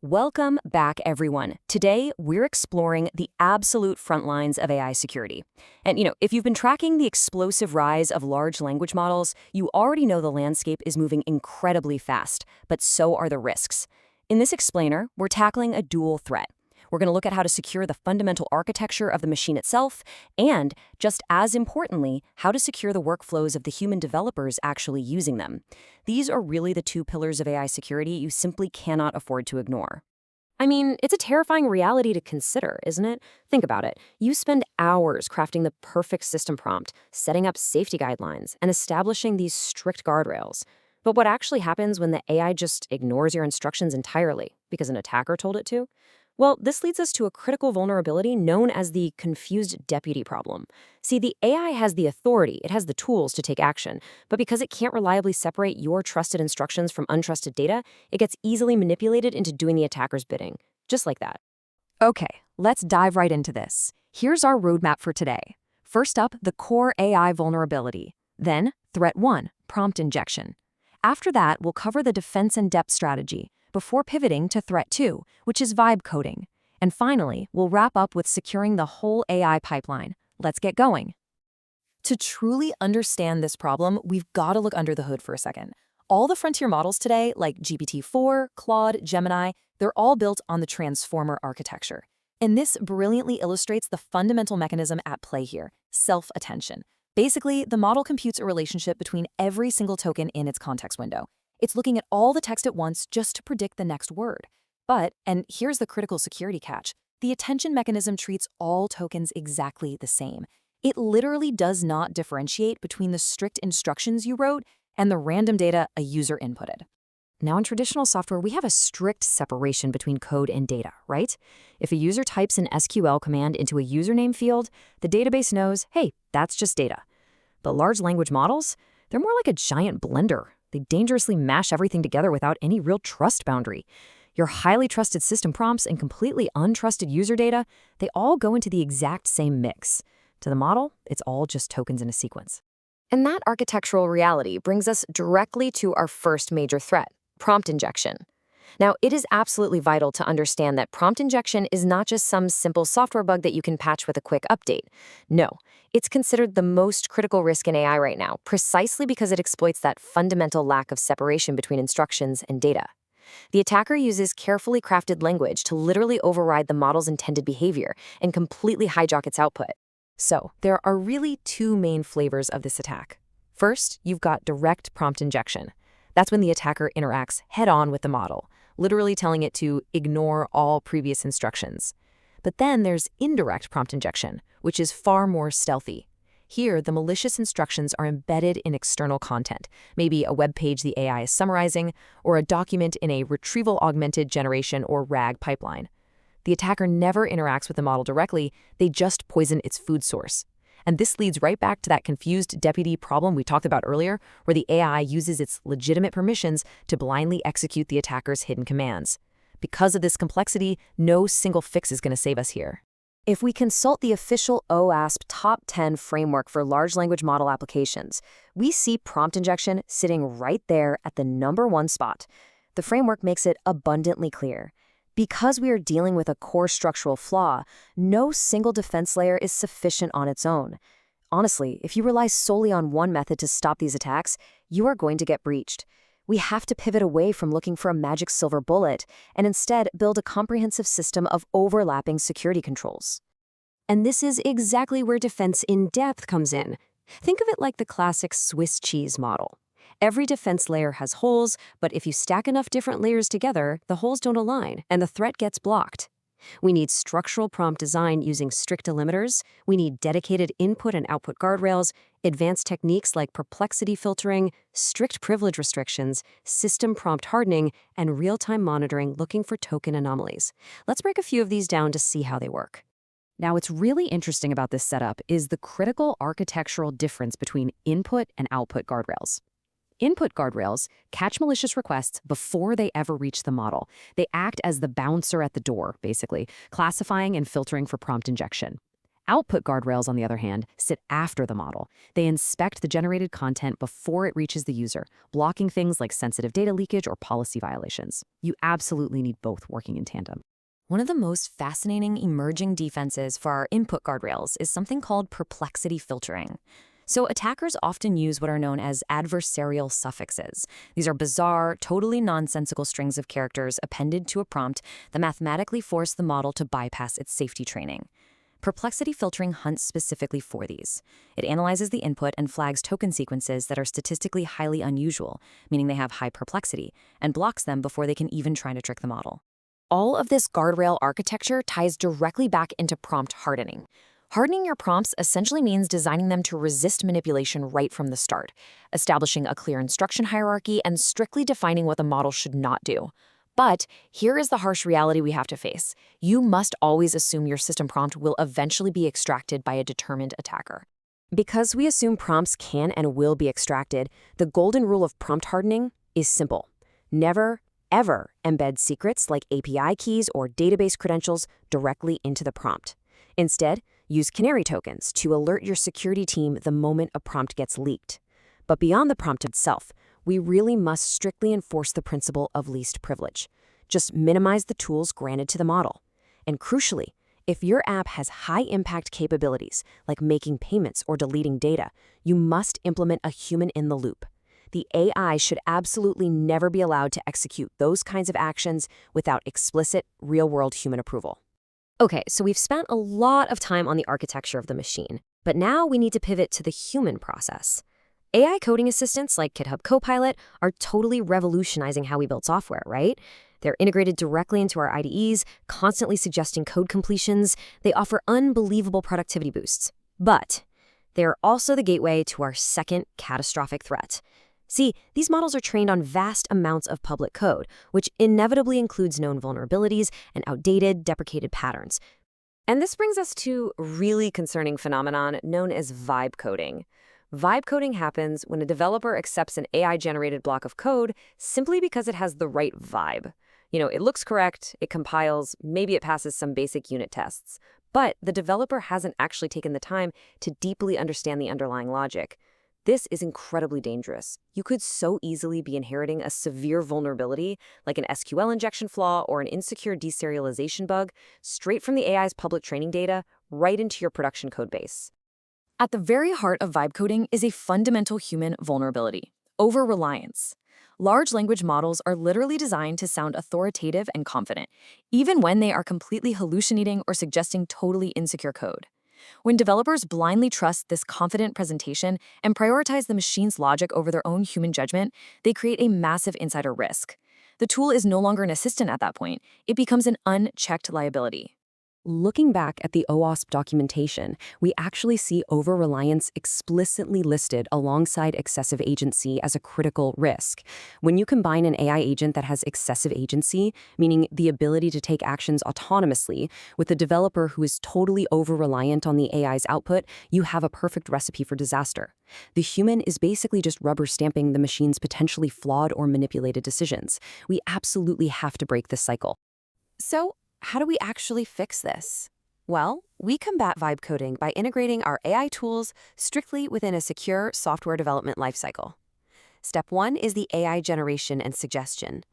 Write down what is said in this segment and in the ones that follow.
Welcome back, everyone. Today, we're exploring the absolute front lines of AI security. And, if you've been tracking the explosive rise of large language models, you already know the landscape is moving incredibly fast, but so are the risks. In this explainer, we're tackling a dual threat. We're going to look at how to secure the fundamental architecture of the machine itself, and, just as importantly, how to secure the workflows of the human developers actually using them. These are really the two pillars of AI security you simply cannot afford to ignore. I mean, it's a terrifying reality to consider, isn't it? Think about it. You spend hours crafting the perfect system prompt, setting up safety guidelines, and establishing these strict guardrails. But what actually happens when the AI just ignores your instructions entirely because an attacker told it to? Well, this leads us to a critical vulnerability known as the confused deputy problem. See, the AI has the authority, it has the tools to take action, but because it can't reliably separate your trusted instructions from untrusted data, it gets easily manipulated into doing the attacker's bidding. Just like that. Okay, let's dive right into this. Here's our roadmap for today. First up, the core AI vulnerability. Then, threat 1, prompt injection. After that, we'll cover the defense and depth strategy, before pivoting to threat 2, which is vibe coding. And finally, we'll wrap up with securing the whole AI pipeline. Let's get going. To truly understand this problem, we've got to look under the hood for a second. All the frontier models today, like GPT-4, Claude, Gemini, they're all built on the transformer architecture. And this brilliantly illustrates the fundamental mechanism at play here, self-attention. Basically, the model computes a relationship between every single token in its context window. It's looking at all the text at once just to predict the next word. But, and here's the critical security catch, the attention mechanism treats all tokens exactly the same. It literally does not differentiate between the strict instructions you wrote and the random data a user inputted. Now, in traditional software, we have a strict separation between code and data, right? If a user types an SQL command into a username field, the database knows, hey, that's just data. But large language models, they're more like a giant blender. They dangerously mash everything together without any real trust boundary. Your highly trusted system prompts and completely untrusted user data, they all go into the exact same mix. To the model, it's all just tokens in a sequence. And that architectural reality brings us directly to our first major threat, prompt injection. Now, it is absolutely vital to understand that prompt injection is not just some simple software bug that you can patch with a quick update. No, it's considered the most critical risk in AI right now, precisely because it exploits that fundamental lack of separation between instructions and data. The attacker uses carefully crafted language to literally override the model's intended behavior and completely hijack its output. So, there are really two main flavors of this attack. First, you've got direct prompt injection. That's when the attacker interacts head-on with the model, literally telling it to ignore all previous instructions. But then there's indirect prompt injection, which is far more stealthy. Here, the malicious instructions are embedded in external content, maybe a web page the AI is summarizing, or a document in a retrieval-augmented generation or RAG pipeline. The attacker never interacts with the model directly, they just poison its food source. And this leads right back to that confused deputy problem we talked about earlier, where the AI uses its legitimate permissions to blindly execute the attacker's hidden commands. Because of this complexity, no single fix is going to save us here. If we consult the official OASP Top 10 framework for large language model applications, we see prompt injection sitting right there at the #1 spot. The framework makes it abundantly clear. Because we are dealing with a core structural flaw, no single defense layer is sufficient on its own. Honestly, if you rely solely on one method to stop these attacks, you are going to get breached. We have to pivot away from looking for a magic silver bullet and instead build a comprehensive system of overlapping security controls. And this is exactly where defense in depth comes in. Think of it like the classic Swiss cheese model. Every defense layer has holes, but if you stack enough different layers together, the holes don't align, and the threat gets blocked. We need structural prompt design using strict delimiters, we need dedicated input and output guardrails, advanced techniques like perplexity filtering, strict privilege restrictions, system prompt hardening, and real-time monitoring looking for token anomalies. Let's break a few of these down to see how they work. Now, what's really interesting about this setup is the critical architectural difference between input and output guardrails. Input guardrails catch malicious requests before they ever reach the model. They act as the bouncer at the door, basically, classifying and filtering for prompt injection. Output guardrails, on the other hand, sit after the model. They inspect the generated content before it reaches the user, blocking things like sensitive data leakage or policy violations. You absolutely need both working in tandem. One of the most fascinating emerging defenses for our input guardrails is something called perplexity filtering. So attackers often use what are known as adversarial suffixes. These are bizarre, totally nonsensical strings of characters appended to a prompt that mathematically force the model to bypass its safety training. Perplexity filtering hunts specifically for these. It analyzes the input and flags token sequences that are statistically highly unusual, meaning they have high perplexity, and blocks them before they can even try to trick the model. All of this guardrail architecture ties directly back into prompt hardening. Hardening your prompts essentially means designing them to resist manipulation right from the start, establishing a clear instruction hierarchy and strictly defining what the model should not do. But here is the harsh reality we have to face. You must always assume your system prompt will eventually be extracted by a determined attacker. Because we assume prompts can and will be extracted, the golden rule of prompt hardening is simple. Never, ever embed secrets like API keys or database credentials directly into the prompt. Instead, use canary tokens to alert your security team the moment a prompt gets leaked. But beyond the prompt itself, we really must strictly enforce the principle of least privilege. Just minimize the tools granted to the model. And crucially, if your app has high-impact capabilities, like making payments or deleting data, you must implement a human in the loop. The AI should absolutely never be allowed to execute those kinds of actions without explicit, real-world human approval. Okay, so we've spent a lot of time on the architecture of the machine, but now we need to pivot to the human process. AI coding assistants like GitHub Copilot are totally revolutionizing how we build software, right? They're integrated directly into our IDEs, constantly suggesting code completions. They offer unbelievable productivity boosts. But they're also the gateway to our second catastrophic threat. See, these models are trained on vast amounts of public code, which inevitably includes known vulnerabilities and outdated, deprecated patterns. And this brings us to a really concerning phenomenon known as vibe coding. Vibe coding happens when a developer accepts an AI-generated block of code simply because it has the right vibe. It looks correct, it compiles, maybe it passes some basic unit tests. But the developer hasn't actually taken the time to deeply understand the underlying logic. This is incredibly dangerous. You could so easily be inheriting a severe vulnerability, like an SQL injection flaw or an insecure deserialization bug, straight from the AI's public training data right into your production code base. At the very heart of vibe coding is a fundamental human vulnerability: over-reliance. Large language models are literally designed to sound authoritative and confident, even when they are completely hallucinating or suggesting totally insecure code. When developers blindly trust this confident presentation and prioritize the machine's logic over their own human judgment, they create a massive insider risk. The tool is no longer an assistant at that point. It becomes an unchecked liability. Looking back at the OWASP documentation, we actually see over-reliance explicitly listed alongside excessive agency as a critical risk. When you combine an AI agent that has excessive agency, meaning the ability to take actions autonomously, with a developer who is totally over-reliant on the AI's output, you have a perfect recipe for disaster. The human is basically just rubber stamping the machine's potentially flawed or manipulated decisions. We absolutely have to break this cycle. So, how do we actually fix this? Well, we combat vibe coding by integrating our AI tools strictly within a secure software development lifecycle. Step 1 is the AI generation and suggestion.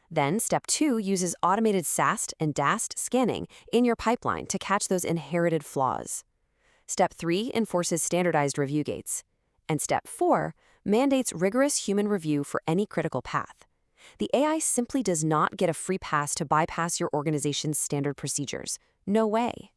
Then Step 2 uses automated SAST and DAST scanning in your pipeline to catch those inherited flaws. Step 3 enforces standardized review gates. And Step 4 mandates rigorous human review for any critical path. The AI simply does not get a free pass to bypass your organization's standard procedures. No way.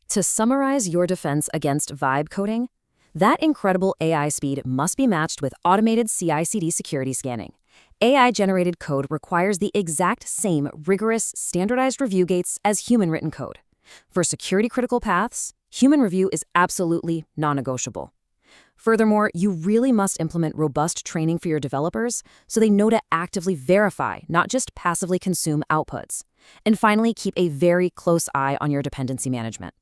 To summarize your defense against vibe coding, that incredible AI speed must be matched with automated CI/CD security scanning. AI-generated code requires the exact same rigorous, standardized review gates as human-written code. For security-critical paths, human review is absolutely non-negotiable. Furthermore, you really must implement robust training for your developers so they know to actively verify, not just passively consume outputs. And finally, keep a very close eye on your dependency management.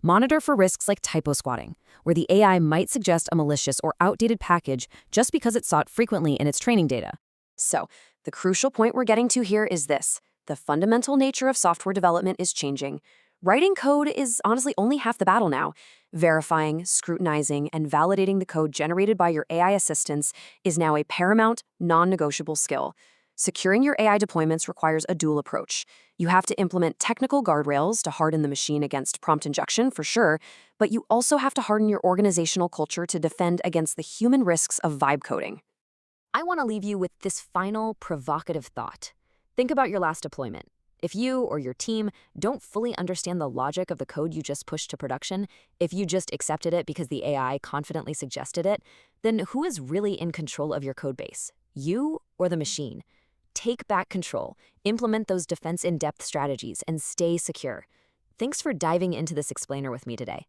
Monitor for risks like typo squatting, where the AI might suggest a malicious or outdated package just because it saw it frequently in its training data. So, the crucial point we're getting to here is this: the fundamental nature of software development is changing. Writing code is honestly only half the battle now. Verifying, scrutinizing, and validating the code generated by your AI assistants is now a paramount, non-negotiable skill. Securing your AI deployments requires a dual approach. You have to implement technical guardrails to harden the machine against prompt injection, for sure, but you also have to harden your organizational culture to defend against the human risks of vibe coding. I want to leave you with this final provocative thought. Think about your last deployment. If you or your team don't fully understand the logic of the code you just pushed to production, if you just accepted it because the AI confidently suggested it, then who is really in control of your code base? You or the machine? Take back control, implement those defense in-depth strategies, and stay secure. Thanks for diving into this explainer with me today.